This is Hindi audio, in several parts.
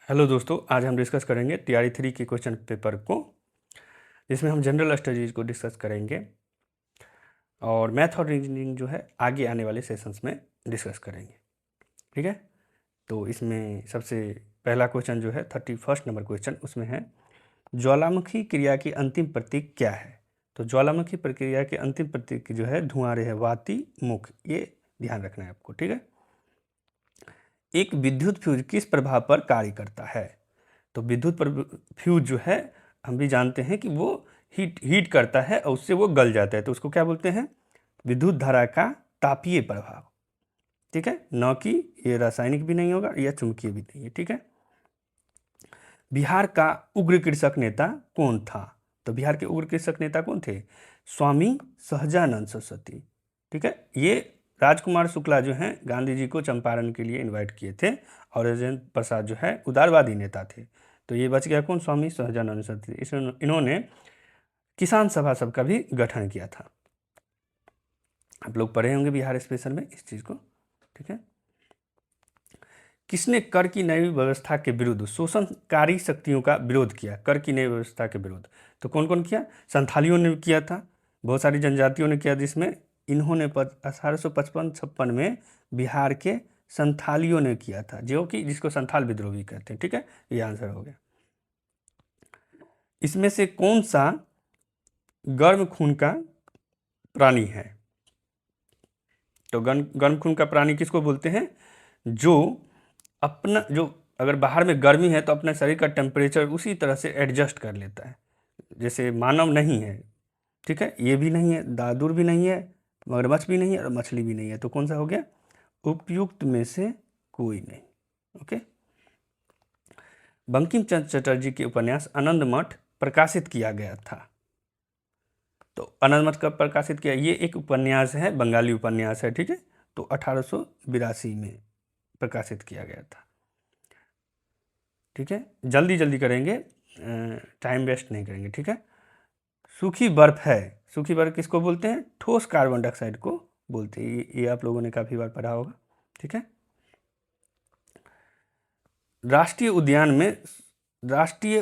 हेलो दोस्तों, आज हम डिस्कस करेंगे टीआरई 3 के क्वेश्चन पेपर को, जिसमें हम जनरल स्टडीज़ को डिस्कस करेंगे और मैथ और रीजनिंग जो है आगे आने वाले सेशंस में डिस्कस करेंगे। ठीक है, तो इसमें सबसे पहला क्वेश्चन जो है 31 नंबर क्वेश्चन, उसमें है ज्वालामुखी क्रिया की अंतिम प्रतीक क्या है। तो ज्वालामुखी प्रक्रिया के अंतिम प्रतीक जो है धुआं है वाती मुख, ये ध्यान रखना है आपको। ठीक है, एक विद्युत फ्यूज किस प्रभाव पर कार्य करता है। तो विद्युत फ्यूज जो है हम भी जानते हैं कि वो हीट करता है और उससे वो गल जाता है, तो उसको क्या बोलते हैं, विद्युत धारा का तापीय प्रभाव। ठीक है, न कि ये रासायनिक भी नहीं होगा या चुंबकीय भी नहीं है। ठीक है, बिहार का उग्र कृषक नेता कौन था। तो बिहार के उग्र कृषक नेता कौन थे, स्वामी सहजानंद सरस्वती। ठीक है, ये राजकुमार शुक्ला जो हैं गांधी जी को चंपारण के लिए इनवाइट किए थे और राजेंद्र प्रसाद जो है उदारवादी नेता थे। तो ये बच गया कौन, स्वामी सहजानंद सरस्वती। इन्होंने किसान सभा सब का भी गठन किया था। आप लोग पढ़े होंगे बिहार स्पेशल में इस चीज़ को। ठीक है, किसने कर की नई व्यवस्था के विरुद्ध शोषणकारी शक्तियों का विरोध किया, कर की नई व्यवस्था के विरुद्ध। तो कौन कौन किया, संथालियों ने किया था, बहुत सारी जनजातियों ने किया, जिसमें इन्होंने 1855-56 में बिहार के संथालियों ने किया था, जो कि जिसको संथाल विद्रोह भी कहते हैं। ठीक है, ये आंसर हो गया। इसमें से कौन सा गर्म खून का प्राणी है। तो गर्म खून का प्राणी किसको बोलते हैं, जो अपना जो अगर बाहर में गर्मी है तो अपने शरीर का टेम्परेचर उसी तरह से एडजस्ट कर लेता है, जैसे मानव नहीं है। ठीक है, ये भी नहीं है, दादुर भी नहीं है, मगरमच्छ भी नहीं है और मछली भी नहीं है। तो कौन सा हो गया, उपयुक्त में से कोई नहीं। ओके, बंकिम चंद्र चटर्जी के उपन्यास आनंद मठ प्रकाशित किया गया था। तो आनंद मठ कब प्रकाशित किया, ये एक उपन्यास है, बंगाली उपन्यास है। ठीक है, तो 1882 में प्रकाशित किया गया था। ठीक है, जल्दी जल्दी करेंगे, टाइम वेस्ट नहीं करेंगे। ठीक है, सूखी बर्फ है, सूखी बर्फ किसको बोलते हैं, ठोस कार्बन डाइऑक्साइड को बोलते हैं। ये आप लोगों ने काफ़ी बार पढ़ा होगा। ठीक है, राष्ट्रीय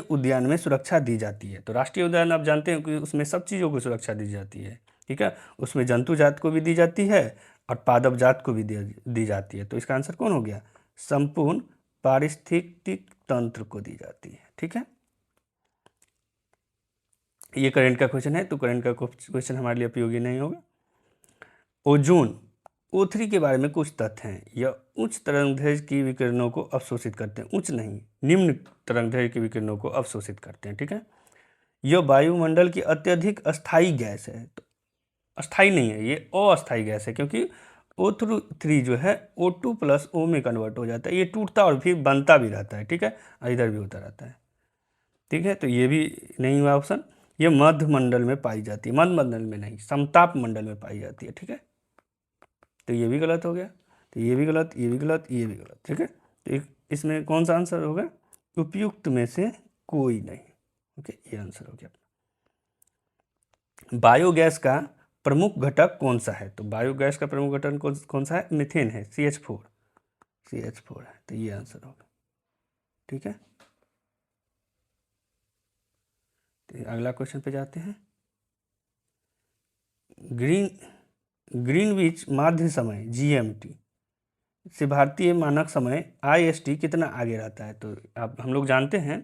उद्यान में सुरक्षा दी जाती है। तो राष्ट्रीय उद्यान आप जानते हैं कि उसमें सब चीज़ों को सुरक्षा दी जाती है। ठीक है, उसमें जंतु जात को भी दी जाती है और पादप जात को भी दी जाती है। तो इसका आंसर कौन हो गया, संपूर्ण पारिस्थितिक तंत्र को दी जाती है। ठीक है, ये करंट का क्वेश्चन है, तो करंट का क्वेश्चन हमारे लिए उपयोगी नहीं होगा। ओजोन O3 के बारे में कुछ तथ्य हैं। यह उच्च तरंगदैर्घ्य की विकिरणों को अवशोषित करते हैं, उच्च नहीं निम्न तरंगदैर्घ्य की विकिरणों को अवशोषित करते हैं। ठीक है, यह वायुमंडल की अत्यधिक अस्थायी गैस है। तो अस्थायी नहीं है, ये अस्थायी गैस है, क्योंकि O3 जो है O2 + O में कन्वर्ट हो जाता है, ये टूटता और फिर बनता भी रहता है। ठीक है, इधर भी होता रहता है। ठीक है, तो ये भी नहीं हुआ ऑप्शन। ये मध्य मंडल में पाई जाती है, मध्य मंडल में नहीं, समताप मंडल में पाई जाती है। ठीक है, तो ये भी गलत हो गया, तो ये भी गलत, ये भी गलत, ये भी गलत। ठीक है, तो इसमें कौन सा आंसर होगा, उपयुक्त में से कोई नहीं। ओके, ये आंसर हो गया। बायोगैस का प्रमुख घटक कौन सा है। तो बायोगैस का प्रमुख घटक कौन सा है, मीथेन है, CH4 है। तो ये आंसर होगा। ठीक है, तो अगला क्वेश्चन पे जाते हैं। ग्रीनविच माध्य समय GMT से भारतीय मानक समय IST कितना आगे रहता है। तो आप हम लोग जानते हैं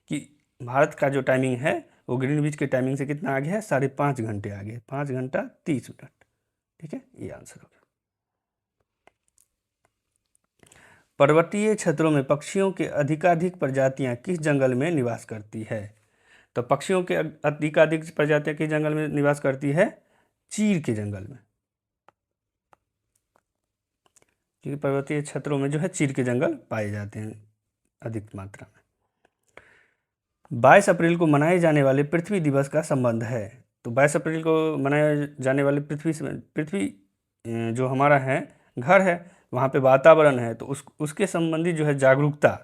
कि भारत का जो टाइमिंग है वो ग्रीनविच के टाइमिंग से कितना आगे है, 5.5 घंटे आगे है, 5 घंटा 30 मिनट। ठीक है, ये आंसर हो गया। पर्वतीय क्षेत्रों में पक्षियों के अधिकाधिक प्रजातियां किस जंगल में निवास करती है। तो पक्षियों के अधिकाधिक प्रजातियां किस जंगल में निवास करती है, चीर के जंगल में। क्योंकि पर्वतीय क्षेत्रों में जो है चीर के जंगल पाए जाते हैं अधिक मात्रा में। 22 अप्रैल को मनाए जाने वाले पृथ्वी दिवस का संबंध है। तो 22 अप्रैल को मनाए जाने वाले पृथ्वी जो हमारा है घर है, वहाँ पे वातावरण है, तो उसके संबंधी जो है जागरूकता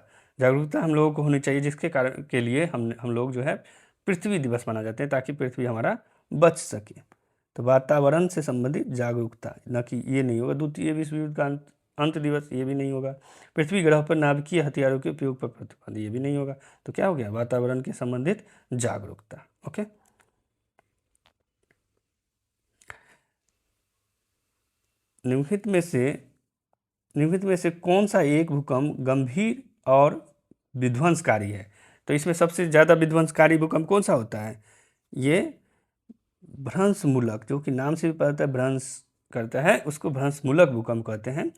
हम लोगों को होनी चाहिए, जिसके कारण के लिए हम लोग जो है पृथ्वी दिवस मना जाते हैं, ताकि पृथ्वी हमारा बच सके। तो वातावरण से संबंधित जागरूकता, न कि ये नहीं होगा द्वितीय विश्व युद्ध का अंत दिवस, ये भी नहीं होगा। पृथ्वी ग्रह पर नाभिकीय हथियारों के उपयोग पर प्रतिबंध, ये भी नहीं होगा। तो क्या हो गया, वातावरण के संबंधित जागरूकता। ओके, निम्नलिखित में से कौन सा एक भूकंप गंभीर और विध्वंसकारी है? तो इसमें सबसे ज़्यादा विध्वंसकारी भूकंप कौन सा होता है? ये भ्रंशमूलक, जो कि नाम से भी पता है भ्रंश करता है, उसको भ्रंशमूलक भूकंप कहते हैं।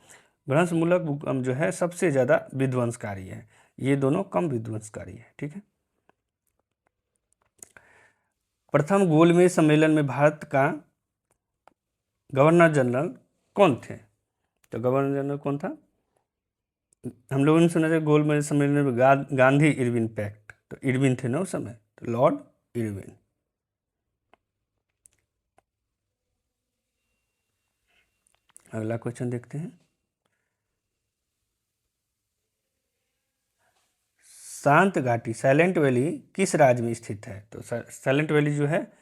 भ्रंशमूलक भूकंप जो है सबसे ज़्यादा विध्वंसकारी है, ये दोनों कम विध्वंसकारी है। ठीक है, प्रथम गोलमेज सम्मेलन में भारत का गवर्नर जनरल कौन थे? तो गवर्नर जनरल कौन था? हम लोगों ने सुना था गोलमेज सम्मेलन में गांधी इरविन पैक्ट, तो इरविन थे ना उस समय, तो लॉर्ड इरविन। अगला क्वेश्चन देखते हैं, शांत घाटी साइलेंट वैली किस राज्य में स्थित है? तो साइलेंट वैली जो है,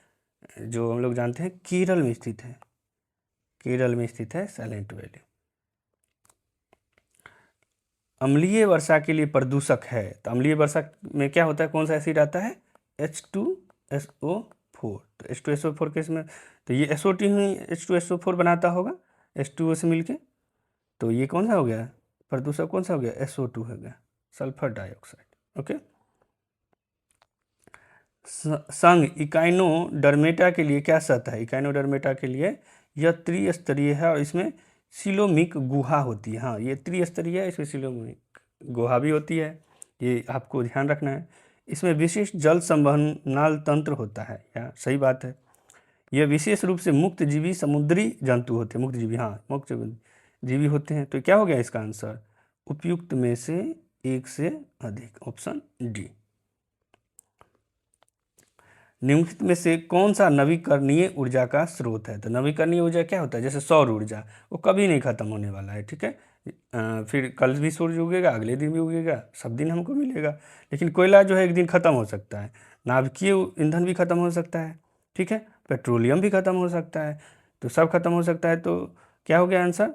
जो हम लोग जानते हैं केरल में स्थित है, केरल में स्थित है साइलेंट वैली। अम्लीय वर्षा के लिए प्रदूषक है, तो अम्लीय वर्षा में क्या होता है, कौन सा एसिड आता है? H2SO4। तो H2SO4 के इसमें, तो ये SO2 ही H2SO4 बनाता होगा H2O से मिलके, तो ये कौन सा हो गया प्रदूषक, कौन सा हो गया? SO2 हो गया, सल्फर डाइऑक्साइड। ओके, संघ इकाइनोडर्मेटा के लिए क्या सतह है? इकाइनोडर्मेटा के लिए यह त्रिस्तरीय है और इसमें सिलोमिक गुहा होती है। हाँ, ये त्रिस्तरीय है, इसमें सिलोमिक गुहा भी होती है, ये आपको ध्यान रखना है। इसमें विशिष्ट जल संवहनाल तंत्र होता है, या सही बात है। यह विशेष रूप से मुक्त जीवी समुद्री जंतु होते हैं, मुक्त जीवी, हाँ मुक्त जीवी होते हैं। तो क्या हो गया इसका आंसर? उपयुक्त में से एक से अधिक, ऑप्शन डी। निम्नलिखित में से कौन सा नवीकरणीय ऊर्जा का स्रोत है? तो नवीकरणीय ऊर्जा क्या होता है? जैसे सौर ऊर्जा, वो कभी नहीं खत्म होने वाला है। ठीक है, फिर कल भी सूरज उगेगा, अगले दिन भी उगेगा, सब दिन हमको मिलेगा। लेकिन कोयला जो है एक दिन ख़त्म हो सकता है, नाभिकीय ईंधन भी खत्म हो सकता है, ठीक है, पेट्रोलियम भी खत्म हो सकता है, तो सब खत्म हो सकता है। तो क्या हो गया आंसर?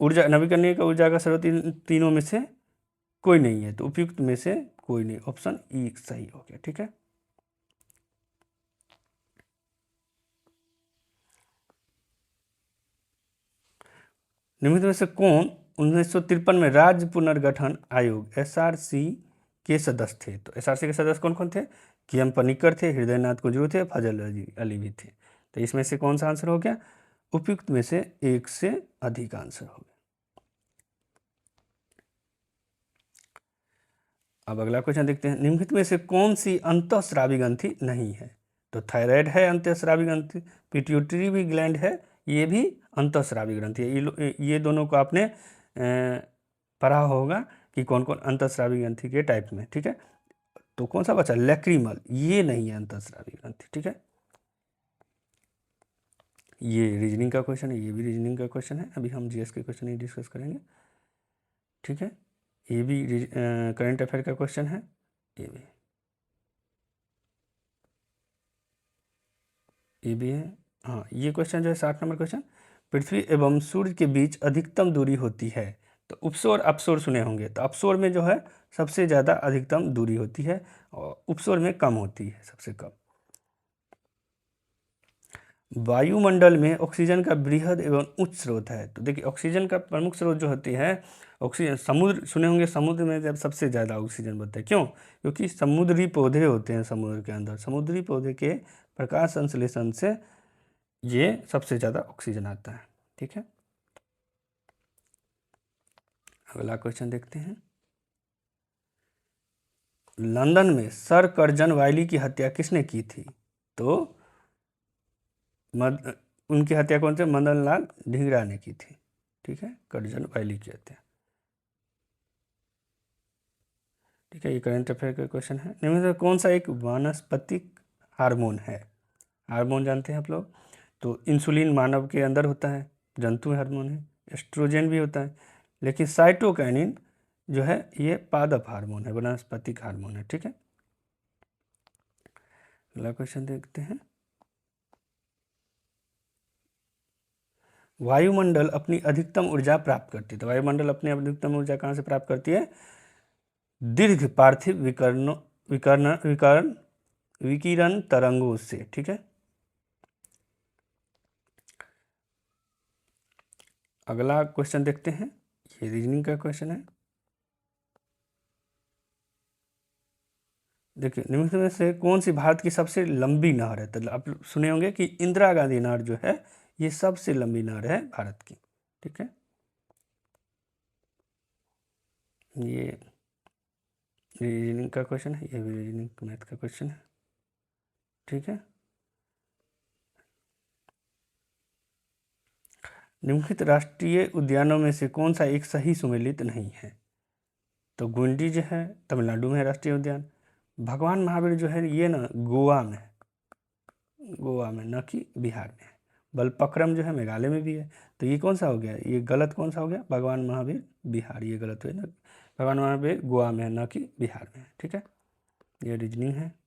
ऊर्जा, नवीकरणीय का ऊर्जा का स्रोत इन तीनों में से कोई नहीं है, तो उपयुक्त में से कोई नहीं, ऑप्शन ई सही हो गया। ठीक है, निम्नलिखित में से कौन 1953 में राज्य पुनर्गठन आयोग SRC के सदस्य थे? तो SRC के सदस्य कौन कौन थे? KM पनिकर थे, हृदयनाथ कुंजरू थे, फजल अली भी थे। तो इसमें से कौन सा आंसर हो गया? उपयुक्त में से एक से अधिक आंसर हो गया। अब अगला क्वेश्चन देखते हैं, निम्नलिखित में से कौन सी अंतःस्रावी ग्रंथि नहीं है? तो थायराइड है अंतःस्रावी ग्रंथि, पिट्यूटरी भी ग्लैंड है, ये भी अंतःस्रावी ग्रंथि है। ये दोनों को आपने पढ़ा होगा कि कौन कौन अंतःस्रावी ग्रंथि के टाइप में। ठीक है, तो कौन सा बचा? लैक्रीमल, ये नहीं है अंतःस्रावी ग्रंथि। ठीक है, ये रीजनिंग का क्वेश्चन है, ये भी रीजनिंग का क्वेश्चन है, अभी हम जीएस के क्वेश्चन ही डिस्कस करेंगे। ठीक है, ये भी करंट अफेयर का क्वेश्चन है, ये भी है। हाँ, ये क्वेश्चन जो है 60 नंबर क्वेश्चन, पृथ्वी एवं सूर्य के बीच अधिकतम दूरी होती है। तो उपसौर अपसौर सुने होंगे, तो अपसौर में जो है सबसे ज़्यादा अधिकतम दूरी होती है और उपसौर में कम होती है, सबसे कम। वायुमंडल में ऑक्सीजन का बृहद एवं उच्च स्रोत है। तो देखिए, ऑक्सीजन का प्रमुख स्रोत जो होती है ऑक्सीजन, समुद्र सुने होंगे, समुद्र में जब सबसे ज़्यादा ऑक्सीजन बनता है। क्यों? क्योंकि समुद्री पौधे होते हैं समुद्र के अंदर, समुद्री पौधे के प्रकाश संश्लेषण से ये सबसे ज़्यादा ऑक्सीजन आता है। ठीक है, अगला क्वेश्चन देखते हैं, लंदन में सर कर्जन वायली की हत्या किसने की थी? तो उनकी हत्या कौन से? मदन लाल ढींगरा ने की थी। ठीक है, कर्जन वायली की हत्या। ठीक है, ये करंट अफेयर का क्वेश्चन है। निम्न में कौन सा एक वानस्पतिक हार्मोन है? हार्मोन जानते हैं आप लोग, तो इंसुलिन मानव के अंदर होता है, जंतु हार्मोन है, एस्ट्रोजन भी होता है, लेकिन साइटोकाइनिन जो है ये पादप हार्मोन है, वनस्पतिक हार्मोन है। ठीक है, अगला क्वेश्चन देखते हैं, वायुमंडल अपनी अधिकतम ऊर्जा प्राप्त करती है। तो वायुमंडल अपनी अधिकतम ऊर्जा कहाँ से प्राप्त करती है? दीर्घ पार्थिव विकिरण तरंगों से। ठीक है, अगला क्वेश्चन देखते हैं, ये रीजनिंग का क्वेश्चन है। देखिए, निम्न में से कौन सी भारत की सबसे लंबी नहर है? तो आप सुने होंगे कि इंदिरा गांधी नहर जो है ये सबसे लंबी नहर है भारत की। ठीक है, ये रीजनिंग का क्वेश्चन है, ये भी रीजनिंग मैथ का क्वेश्चन है। ठीक है, निम्नलिखित राष्ट्रीय उद्यानों में से कौन सा एक सही सुमेलित नहीं है? तो गुंडी जो है तमिलनाडु में है राष्ट्रीय उद्यान। भगवान महावीर जो है ये ना गोवा में है, गोवा में, न कि बिहार में है। बलपक्रम जो है मेघालय में भी है। तो ये कौन सा हो गया? ये गलत कौन सा हो गया? भगवान महावीर बिहार, ये गलत हुआ ना। भगवान महावीर गोवा में है, न कि बिहार में है। ठीक है, ये रीजनिंग है।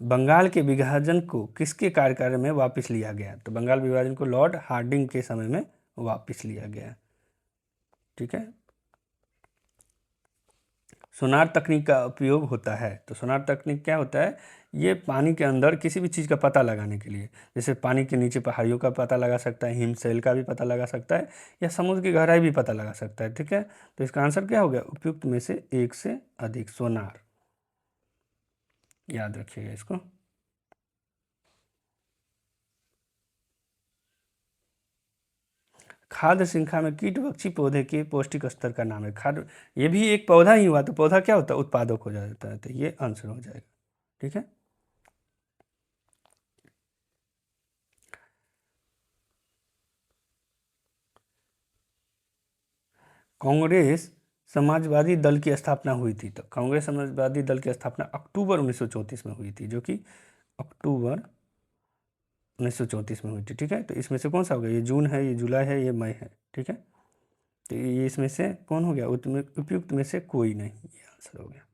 बंगाल के विभाजन को किसके कार्यकाल में वापस लिया गया? तो बंगाल विभाजन को लॉर्ड हार्डिंग के समय में वापस लिया गया। ठीक है, सोनार तकनीक का उपयोग होता है। तो सोनार तकनीक क्या होता है? ये पानी के अंदर किसी भी चीज़ का पता लगाने के लिए, जैसे पानी के नीचे पहाड़ियों का पता लगा सकता है, हिमशैल का भी पता लगा सकता है, या समुद्र की गहराई भी पता लगा सकता है। ठीक है, तो इसका आंसर क्या हो गया? उपयुक्त में से एक से अधिक, सोनार। याद रखिएगा इसको। खाद्य श्रृंखला में कीटभक्षी पौधे के पौष्टिक स्तर का नाम है। खाद्य, ये भी एक पौधा ही हुआ, तो पौधा क्या होता है? उत्पादक हो जाता है। तो ये आंसर हो जाएगा। ठीक है, कांग्रेस समाजवादी दल की स्थापना हुई थी। तो कांग्रेस समाजवादी दल की स्थापना अक्टूबर 1934 में हुई थी, जो कि अक्टूबर 1934 में हुई थी। ठीक है, तो इसमें से कौन सा हो गया? ये जून है, ये जुलाई है, ये मई है। ठीक है, तो ये इसमें से कौन हो गया? उपयुक्त में से कोई नहीं, ये आंसर हो गया।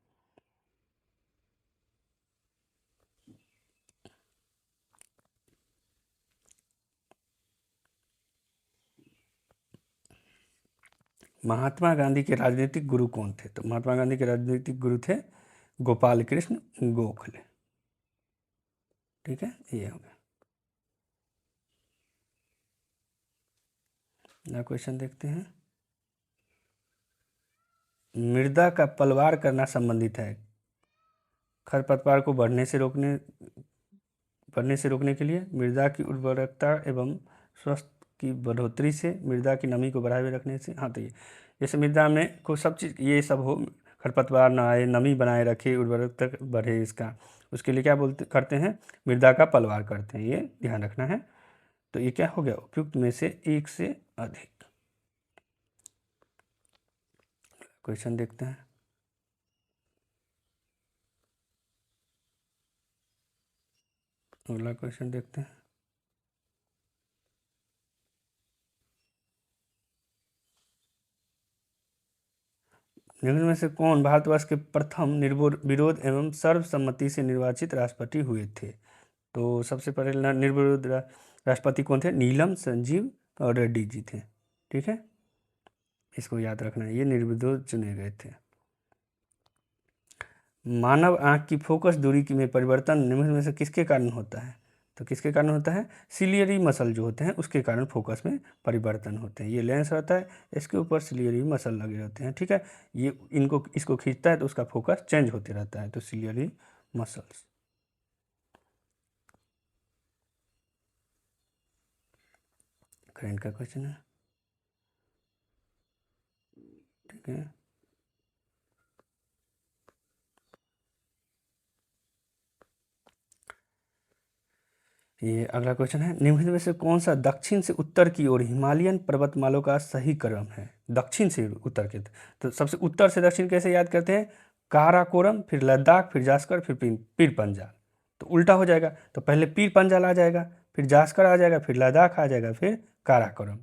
महात्मा गांधी के राजनीतिक गुरु कौन थे? तो महात्मा गांधी के राजनीतिक गुरु थे गोपाल कृष्ण गोखले। ठीक है, ये हो गया। अगला क्वेश्चन देखते हैं। मृदा का पलवार करना संबंधित है। खरपतवार को बढ़ने से रोकने के लिए, मृदा की उर्वरकता एवं स्वास्थ्य की बढ़ोतरी से, मृदा की नमी को बढ़ाए रखने से। हाँ, तो ये जैसे मृदा में को सब चीज़ ये सब हो, खरपतवार ना आए, नमी बनाए रखे, उर्वरकता बढ़े, इसका उसके लिए क्या करते हैं? मृदा का पलवार करते हैं, ये ध्यान रखना है। तो ये क्या हो गया? उपयुक्त में से एक से अधिक। क्वेश्चन देखते हैं। अगला क्वेश्चन देखते हैं। निम्न में से कौन भारतवर्ष के प्रथम निर्विरोध एवं सर्वसम्मति से निर्वाचित राष्ट्रपति हुए थे? तो सबसे पहले निर्विरोध राष्ट्रपति कौन थे? नीलम संजीव और रेड्डी जी थे। ठीक है, इसको याद रखना है, ये निर्विरोध चुने गए थे। मानव आँख की फोकस दूरी में परिवर्तन निम्न में से किसके कारण होता है? तो किसके कारण होता है? सिलियरी मसल जो होते हैं उसके कारण फोकस में परिवर्तन होते हैं। ये लेंस रहता है, इसके ऊपर सिलियरी मसल लगे होते हैं। ठीक है, ये इसको खींचता है तो उसका फोकस चेंज होते रहता है, तो सिलियरी मसल्स। करंट का क्वेश्चन है। ठीक है, ये अगला क्वेश्चन है। निम्न में से कौन सा दक्षिण से उत्तर की ओर हिमालयन पर्वतमालों का सही क्रम है? दक्षिण से उत्तर के, तो सबसे उत्तर से दक्षिण कैसे याद करते हैं? काराकोरम, फिर लद्दाख, फिर जास्कर, फिर पीर पंजाल। तो उल्टा हो जाएगा, तो पहले पीर पंजाल आ जाएगा, फिर जास्कर आ जाएगा, फिर लद्दाख आ जाएगा, फिर काराकोरम।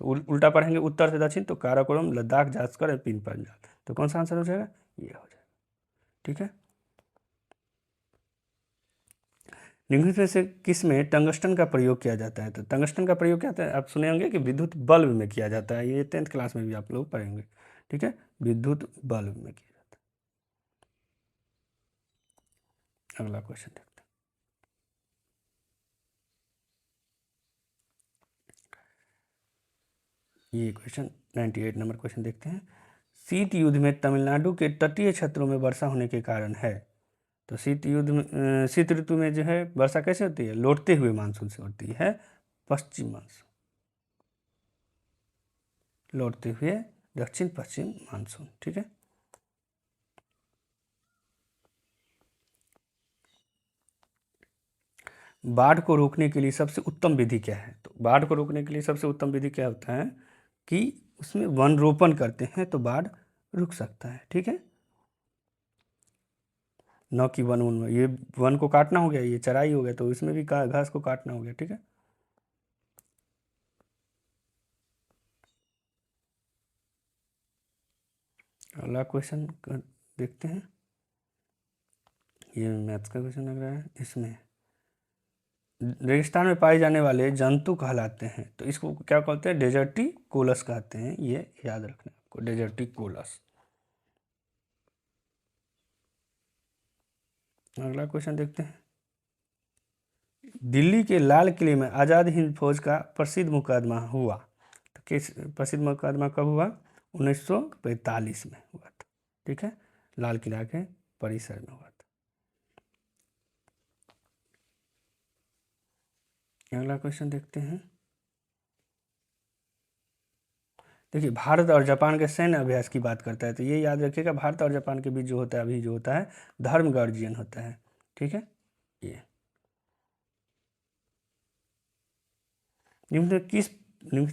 तो उल्टा पढ़ेंगे उत्तर से दक्षिण, तो काराकोरम, लद्दाख, जास्कर और पीर पंजाल। तो कौन सा आंसर हो जाएगा? ये हो जाएगा। ठीक है, निम्नलिखित में से किस में टंगस्टन का प्रयोग किया जाता है? तो टंगस्टन का प्रयोग क्या होता है? आप सुने होंगे कि विद्युत बल्ब में किया जाता है, ये 10th क्लास में भी आप लोग पढ़ेंगे, ठीक है, विद्युत बल्ब में किया जाता है। अगला क्वेश्चन देखते हैं, ये क्वेश्चन 98 नंबर क्वेश्चन देखते हैं। शीत युद्ध में तमिलनाडु के तटीय क्षेत्रों में वर्षा होने के कारण है। तो शीत युद्ध में शीत ऋतु में जो है वर्षा कैसे होती है? लौटते हुए मानसून से होती है, पश्चिम मानसून, लौटते हुए दक्षिण पश्चिम मानसून, ठीक है। बाढ़ को रोकने के लिए सबसे उत्तम विधि क्या है? तो बाढ़ को रोकने के लिए सबसे उत्तम विधि क्या होता है कि उसमें वन रोपण करते हैं तो बाढ़ रुक सकता है, ठीक है। न कि ये वन को काटना हो गया, ये चराई हो गया, तो इसमें भी घास को काटना हो गया, ठीक है। अगला क्वेश्चन देखते हैं, ये मैथ्स का क्वेश्चन लग रहा है। इसमें रेगिस्तान में पाए जाने वाले जंतु कहलाते हैं, तो इसको क्या कहते हैं? डेजर्टिकोलस कहते हैं, ये याद रखना आपको, डेजर्टिकोलस। अगला क्वेश्चन देखते हैं, दिल्ली के लाल किले में आज़ाद हिंद फौज का प्रसिद्ध मुकदमा हुआ। तो किस प्रसिद्ध मुकदमा कब हुआ? 1945 में हुआ था, ठीक है, लाल किला के परिसर में हुआ था। अगला क्वेश्चन देखते हैं, देखिए भारत और जापान के सैन्य अभ्यास की बात करता है, तो ये याद रखिएगा, भारत और जापान के बीच जो होता है अभी जो होता है धर्म गार्जियन होता है, ठीक है। ये निम्न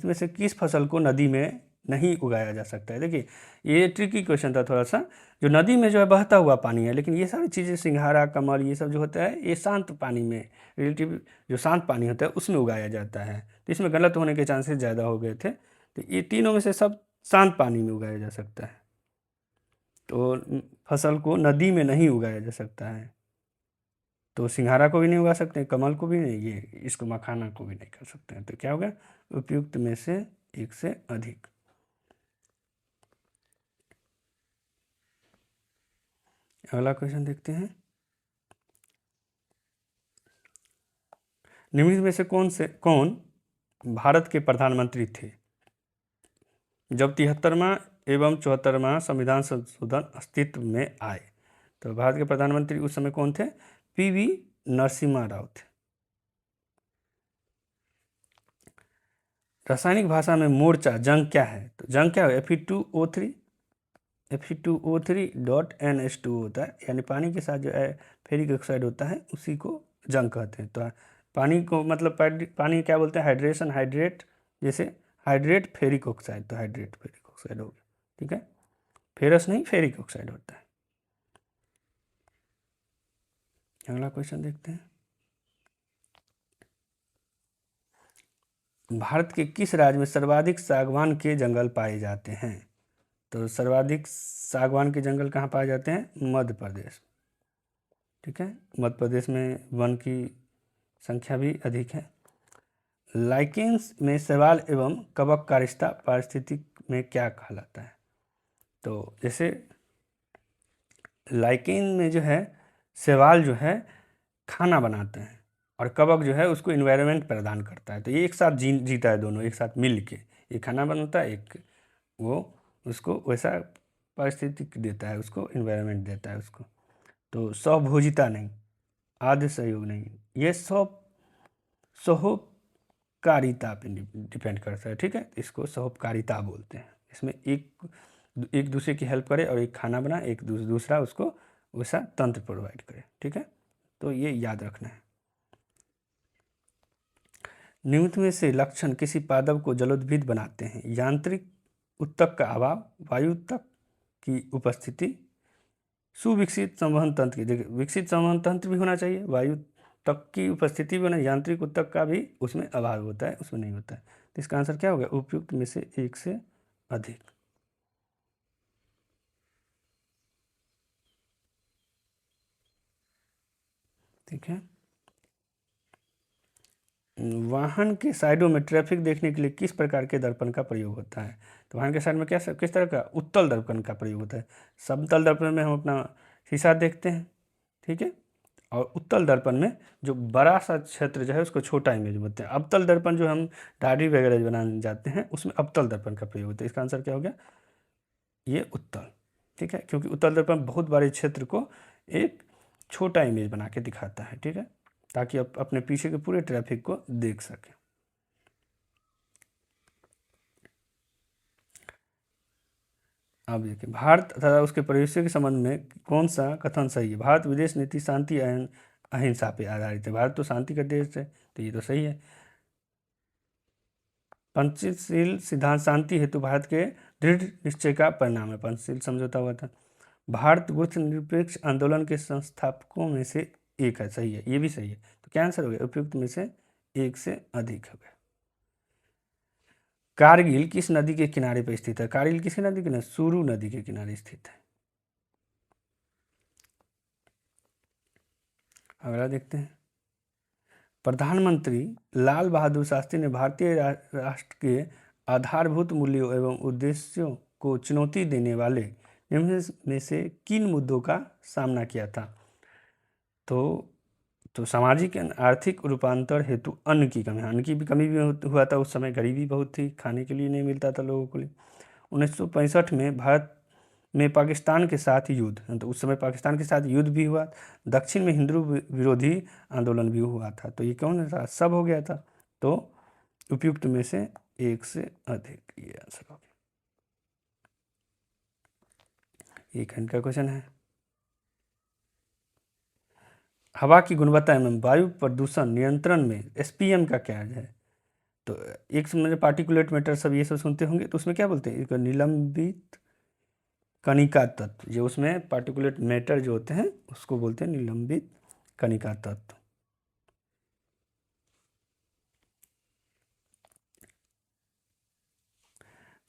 में से किस फसल को नदी में नहीं उगाया जा सकता है? देखिए ये ट्रिकी क्वेश्चन था थोड़ा सा। जो नदी में जो है बहता हुआ पानी है, लेकिन ये सारी चीज़ें सिंघाड़ा, कमल, ये सब जो होता है ये शांत पानी में, रिलेटिव जो शांत पानी होता है उसमें उगाया जाता है, तो इसमें गलत होने के चांसेस ज़्यादा हो गए थे। तो ये तीनों में से सब शांत पानी में उगाया जा सकता है, तो फसल को नदी में नहीं उगाया जा सकता है। तो सिंघाड़ा को भी नहीं उगा सकते, कमल को भी नहीं, ये इसको मखाना को भी नहीं कर सकते हैं। तो क्या होगा? उपयुक्त में से एक से अधिक। अगला क्वेश्चन देखते हैं, निम्नलिखित में से कौन भारत के प्रधानमंत्री थे जब 73वां एवं 74वां संविधान संशोधन अस्तित्व में आए? तो भारत के प्रधानमंत्री उस समय कौन थे? पीवी नरसिम्हा राव थे। रासायनिक भाषा में मोर्चा जंग क्या है? तो जंग क्या है? Fe2O3 होता है, यानी पानी के साथ जो है फेरिक ऑक्साइड होता है उसी को जंग कहते हैं। तो पानी को मतलब पानी क्या बोलते हैं? हाइड्रेशन, हाइड्रेट, जैसे हाइड्रेट फेरिक ऑक्साइड, तो हाइड्रेट फेरिक ऑक्साइड हो गया, ठीक है। फेरस नहीं, फेरिक ऑक्साइड होता है। अगला क्वेश्चन देखते हैं, भारत के किस राज्य में सर्वाधिक सागवान के जंगल पाए जाते हैं? तो सर्वाधिक सागवान के जंगल कहाँ पाए जाते हैं? मध्य प्रदेश, ठीक है। मध्य प्रदेश में वन की संख्या भी अधिक है। लाइकेन्स में शैवाल एवं कवक का रिश्ता पारिस्थितिक में क्या कहलाता है? तो जैसे लाइकेन में जो है शैवाल जो है खाना बनाते हैं और कवक जो है उसको इन्वायरमेंट प्रदान करता है, तो ये एक साथ जीता है, दोनों एक साथ मिल के, ये खाना बनाता है, एक वो उसको वैसा परिस्थिति देता है, उसको इन्वायरमेंट देता है उसको। तो स्वभोजिता नहीं, आद्य सहयोग नहीं, ये सहोपकारिता पे डिपेंड करता है, ठीक है। इसको सहोपकारिता बोलते हैं, इसमें एक दूसरे की हेल्प करे और एक खाना बनाए, एक दूसरा उसको वैसा तंत्र प्रोवाइड करे, ठीक है। तो ये याद रखना है। निम्न में से लक्षण किसी पादप को जलोद्भिद बनाते हैं? यांत्रिक उत्तक का अभाव, वायु उत्तक की उपस्थिति, सुविकसित संवहन तंत्र की, देखिए विकसित संवहन तंत्र भी होना चाहिए, वायु तक की उपस्थिति भी होना, यांत्रिक उत्तक का भी उसमें अभाव होता है, उसमें नहीं होता है। तो इसका आंसर क्या होगा? उपयुक्त में से एक से अधिक, ठीक है। वाहन के साइडों में ट्रैफिक देखने के लिए किस प्रकार के दर्पण का प्रयोग होता है? तो वाहन के साइड में किस तरह का उत्तल दर्पण का प्रयोग होता है। समतल दर्पण में हम अपना शीशा देखते हैं, ठीक है, और उत्तल दर्पण में जो बड़ा सा क्षेत्र जो है उसको छोटा इमेज बोलते हैं। अवतल दर्पण जो हम दाढ़ी वगैरह बनाने जाते हैं उसमें अवतल दर्पण का प्रयोग होता है। इसका आंसर क्या हो गया? ये उत्तल, ठीक है, क्योंकि उत्तल दर्पण बहुत बड़े क्षेत्र को एक छोटा इमेज बना के दिखाता है, ठीक है, ताकि आप अपने पीछे के पूरे ट्रैफिक को देख सकें। अब देखिए, भारत तथा उसके परिदृश्य के संबंध में कौन सा कथन सही है? भारत विदेश नीति शांति अहिंसा पे आधारित है। भारत तो शांति का देश है, तो ये तो सही है। पंचशील सिद्धांत शांति हेतु भारत के दृढ़ निश्चय का परिणाम है। पंचशील समझौता हुआ था। भारत गुरुत्वाकर्षण आंदोलन के संस्थापकों में से एक है, सही है, ये भी सही है। तो क्या आंसर हो गया? उपयुक्त में से एक से अधिक हो गया। कारगिल किस नदी के किनारे पर स्थित है? कारगिल किस नदी के किनारे? सुरू नदी के किनारे स्थित है। अगला देखते हैं। प्रधानमंत्री लाल बहादुर शास्त्री ने भारतीय राष्ट्र के आधारभूत मूल्यों एवं उद्देश्यों को चुनौती देने वाले निम्न में से किन मुद्दों का सामना किया था? तो सामाजिक आर्थिक रूपांतर हेतु अन्न की कमी, अन्न की भी कमी भी हुआ था। उस समय गरीबी बहुत थी, खाने के लिए नहीं मिलता था लोगों को लिए। 1965 में भारत में पाकिस्तान के साथ युद्ध, तो उस समय पाकिस्तान के साथ युद्ध भी हुआ। दक्षिण में हिंदू विरोधी आंदोलन भी हुआ था। तो ये कौन था? सब हो गया था। तो उपयुक्त में से एक से अधिक, ये आंसर हो गया। ये खंड का क्वेश्चन है। हवा की गुणवत्ता एवं वायु प्रदूषण नियंत्रण में एसपीएम का क्या है? तो एक समझे पार्टिकुलेट मैटर सब ये सब सुनते होंगे, तो उसमें क्या बोलते हैं? एक निलंबित कणिका तत्व, जो उसमें पार्टिकुलेट मैटर जो होते हैं उसको बोलते हैं निलंबित कणिका तत्व।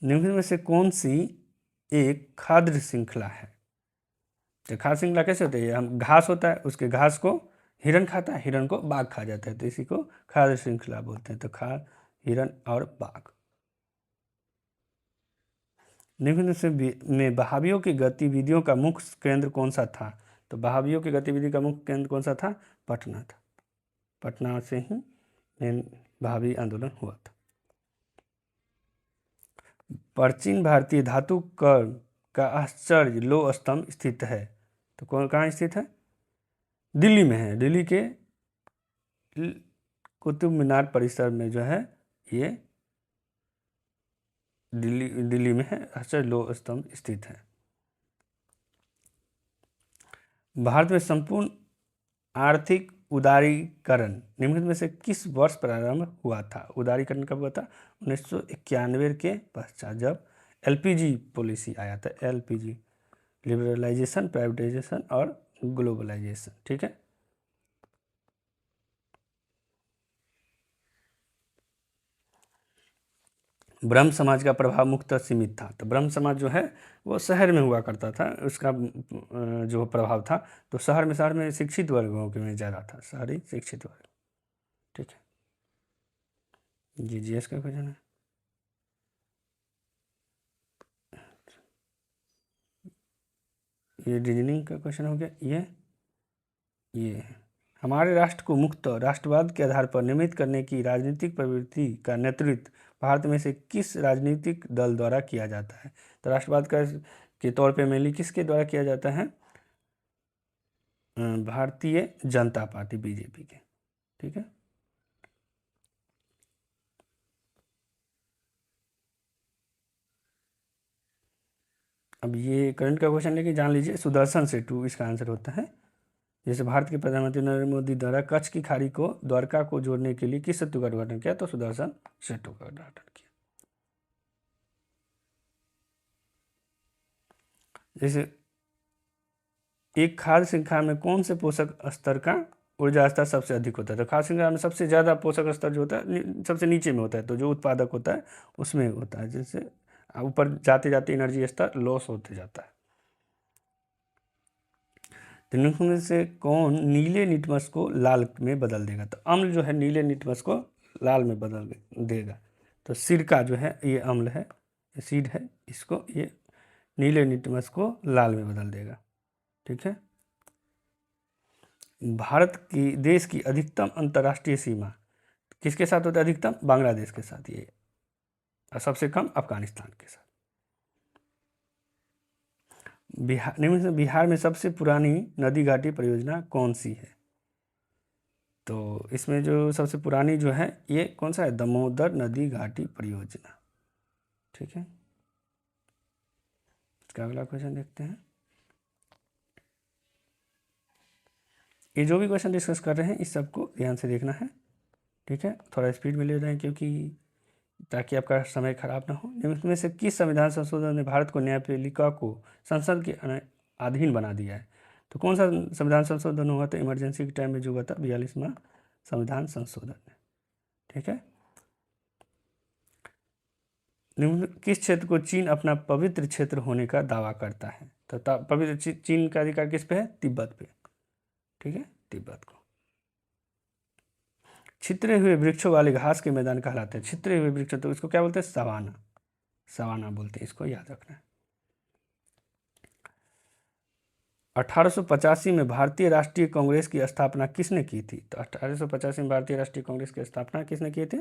निम्न में से कौन सी एक खाद्य श्रृंखला है? तो खाद्य श्रृंखला कैसे होती है? हम घास होता है, उसके घास को हिरन खाता है, हिरन को बाघ खा जाता है, तो इसी को खाद्य श्रृंखला बोलते हैं। तो हिरन और बाघ। निम्न से में बहावियों की गतिविधियों का मुख्य केंद्र कौन सा था? तो बहावियों की गतिविधि का मुख्य केंद्र कौन सा था? पटना था। पटना से ही मेन बहावी आंदोलन हुआ था। प्राचीन भारतीय धातु कर्म का आश्चर्य लोह स्तंभ स्थित है। तो कहाँ स्थित है? दिल्ली में है। दिल्ली के कुतुब मीनार परिसर में जो है ये दिल्ली में है, आश्चर्य लोह स्तंभ स्थित है। भारत में संपूर्ण आर्थिक उदारीकरण निम्न में से किस वर्ष प्रारंभ हुआ था? उदारीकरण कब हुआ था? 1991 के पश्चात, जब एलपीजी पॉलिसी आया था। एलपीजी, लिबरलाइजेशन, प्राइवेटाइजेशन और ग्लोबलाइजेशन, ठीक है। ब्रह्म समाज का प्रभाव मुख्यतः सीमित था। तो ब्रह्म समाज जो है वो शहर में हुआ करता था, उसका जो प्रभाव था तो शहर में शिक्षित वर्गों के में ज़्यादा था, शहरी शिक्षित वर्ग, ठीक है। जी जीएस का क्वेश्चन है। ये रीजनिंग का क्वेश्चन हो गया। ये हमारे राष्ट्र को मुक्त राष्ट्रवाद के आधार पर निर्मित करने की राजनीतिक प्रवृत्ति का नेतृत्व भारत में से किस राजनीतिक दल द्वारा किया जाता है? तो राष्ट्रवाद का के तौर पे मेनली किसके द्वारा किया जाता है? भारतीय जनता पार्टी, बीजेपी के, ठीक है। अब ये करंट का क्वेश्चन लेके जान लीजिए। सुदर्शन सेतु इसका आंसर होता है। जैसे भारत के प्रधानमंत्री नरेंद्र मोदी द्वारा कच्छ की खाड़ी को द्वारका को जोड़ने के लिए किस सेतु का उद्घाटन किया? तो सुदर्शन सेतु का उद्घाटन किया। जैसे एक खाद्य श्रृंखला में कौन से पोषक स्तर का ऊर्जा स्तर सबसे अधिक होता है? तो खाद्य श्रृंखला में सबसे ज़्यादा पोषक स्तर जो होता है सबसे नीचे में होता है, तो जो उत्पादक होता है उसमें होता है। जैसे ऊपर जाते जाते एनर्जी स्तर लॉस होते जाता है। तो निम्न में से कौन नीले लिटमस को लाल में बदल देगा? तो अम्ल जो है नीले लिटमस को लाल में बदल देगा। तो सिरका जो है ये अम्ल है, एसिड है, इसको ये नीले लिटमस को लाल में बदल देगा। ठीक है। भारत की देश की अधिकतम अंतर्राष्ट्रीय सीमा किसके साथ होता है? अधिकतम बांग्लादेश के साथ ये, और सबसे कम अफगानिस्तान के साथ। बिहार में सबसे पुरानी नदी घाटी परियोजना कौन सी है? तो इसमें जो सबसे पुरानी जो है ये कौन सा है? दामोदर नदी घाटी परियोजना। ठीक है। इसका अगला क्वेश्चन देखते हैं। ये जो भी क्वेश्चन डिस्कस कर रहे हैं इस सबको ध्यान से देखना है। ठीक है। थोड़ा स्पीड में ले रहे हैं क्योंकि ताकि आपका समय खराब ना हो। निम्न में से किस संविधान संशोधन ने भारत को न्यायपालिका को संसद के अधीन बना दिया है? तो कौन सा संविधान संशोधन हुआ था? इमरजेंसी के टाइम में जो हुआ था 42वां संविधान संशोधन है। ठीक है। निम्न किस क्षेत्र को चीन अपना पवित्र क्षेत्र होने का दावा करता है? तो पवित्र चीन का अधिकार किस पे है? तिब्बत पे। ठीक है, तिब्बत को। छितरे हुए वृक्षों वाले घास के मैदान कहलाते हैं। छितरे हुए वृक्ष तो इसको क्या बोलते हैं? सवाना। सवाना बोलते हैं, इसको याद रखना है। 1885 में भारतीय राष्ट्रीय कांग्रेस की स्थापना किसने की थी? तो 1885 में भारतीय राष्ट्रीय कांग्रेस की स्थापना किसने किए थे?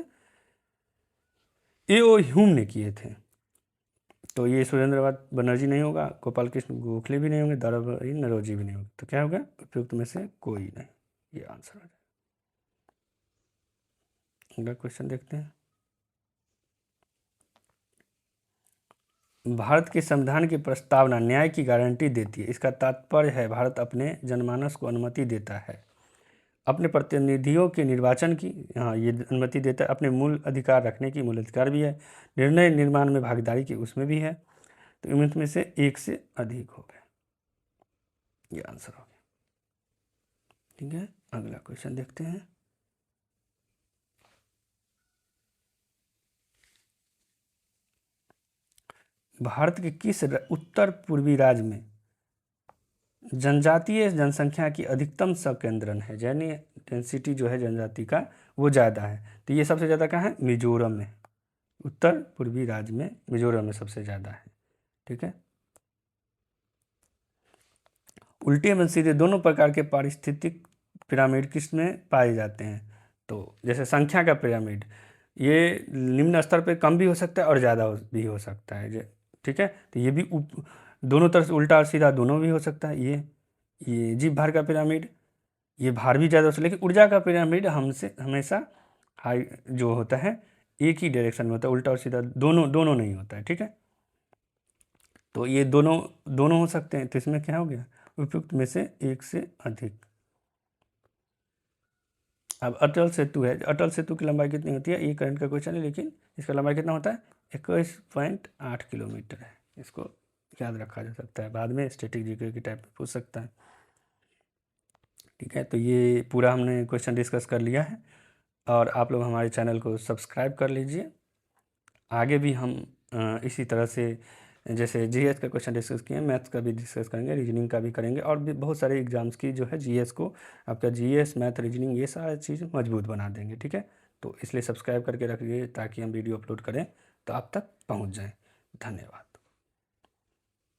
ए.ओ. ह्यूम ने किए थे। तो ये सुरेंद्र बनर्जी नहीं होगा, गोपाल कृष्ण गोखले भी नहीं होंगे, दादाभाई नौरोजी भी नहीं होंगे। तो क्या होगा? उपयुक्त में से कोई नहीं, ये आंसर हो जाएगा। अगला क्वेश्चन देखते हैं। भारत के संविधान की प्रस्तावना न्याय की गारंटी देती है। इसका तात्पर्य है भारत अपने जनमानस को अनुमति देता है अपने प्रतिनिधियों के निर्वाचन की, हाँ ये अनुमति देता है, अपने मूल अधिकार रखने की, मूल अधिकार भी है, निर्णय निर्माण में भागीदारी की उसमें भी है। तो इनमें से एक से अधिक हो गया, ये आंसर हो गया। ठीक है। अगला क्वेश्चन देखते हैं। भारत के किस उत्तर पूर्वी राज्य में जनजातीय जनसंख्या की अधिकतम संकेंद्रण है? यानी डेंसिटी जो है जनजाति का वो ज़्यादा है। तो ये सबसे ज़्यादा कहाँ है? मिजोरम में। उत्तर पूर्वी राज्य में मिजोरम में सबसे ज़्यादा है। ठीक है। उल्टे एवं सीधे दोनों प्रकार के पारिस्थितिक पिरामिड किस में पाए जाते हैं? तो जैसे संख्या का पिरामिड ये निम्न स्तर पे कम भी हो सकता है और ज़्यादा भी हो सकता है। ठीक है। तो ये भी दोनों तरफ से उल्टा और सीधा दोनों भी हो सकता है। ये जीव भार का पिरामिड, ये भार भी ज़्यादा हो सकता है, लेकिन ऊर्जा का पिरामिड हमसे हमेशा हाई जो होता है एक ही डायरेक्शन में होता है, उल्टा और सीधा दोनों नहीं होता है। ठीक है। तो ये दोनों हो सकते हैं। तो इसमें क्या हो गया? उपयुक्त में से एक से अधिक। अब अटल सेतु है, अटल सेतु की लंबाई कितनी होती है? ये करंट का क्वेश्चन है, लेकिन इसका लंबाई कितना होता है? 21.8 किलोमीटर है। इसको याद रखा जा सकता है, बाद में स्टैटिक जीके की टाइप में पूछ सकता है। ठीक है। तो ये पूरा हमने क्वेश्चन डिस्कस कर लिया है, और आप लोग हमारे चैनल को सब्सक्राइब कर लीजिए। आगे भी हम इसी तरह से जैसे जीएस का क्वेश्चन डिस्कस किए, मैथ्स का भी डिस्कस करेंगे, रीजनिंग का भी करेंगे, और भी बहुत सारे एग्जाम्स की जो है जीएस को, आपका जीएस, मैथ, रीजनिंग, ये सारी चीज़ मजबूत बना देंगे। ठीक है। तो इसलिए सब्सक्राइब करके रखिए ताकि हम वीडियो अपलोड करें तो आप तक पहुंच जाएं। धन्यवाद।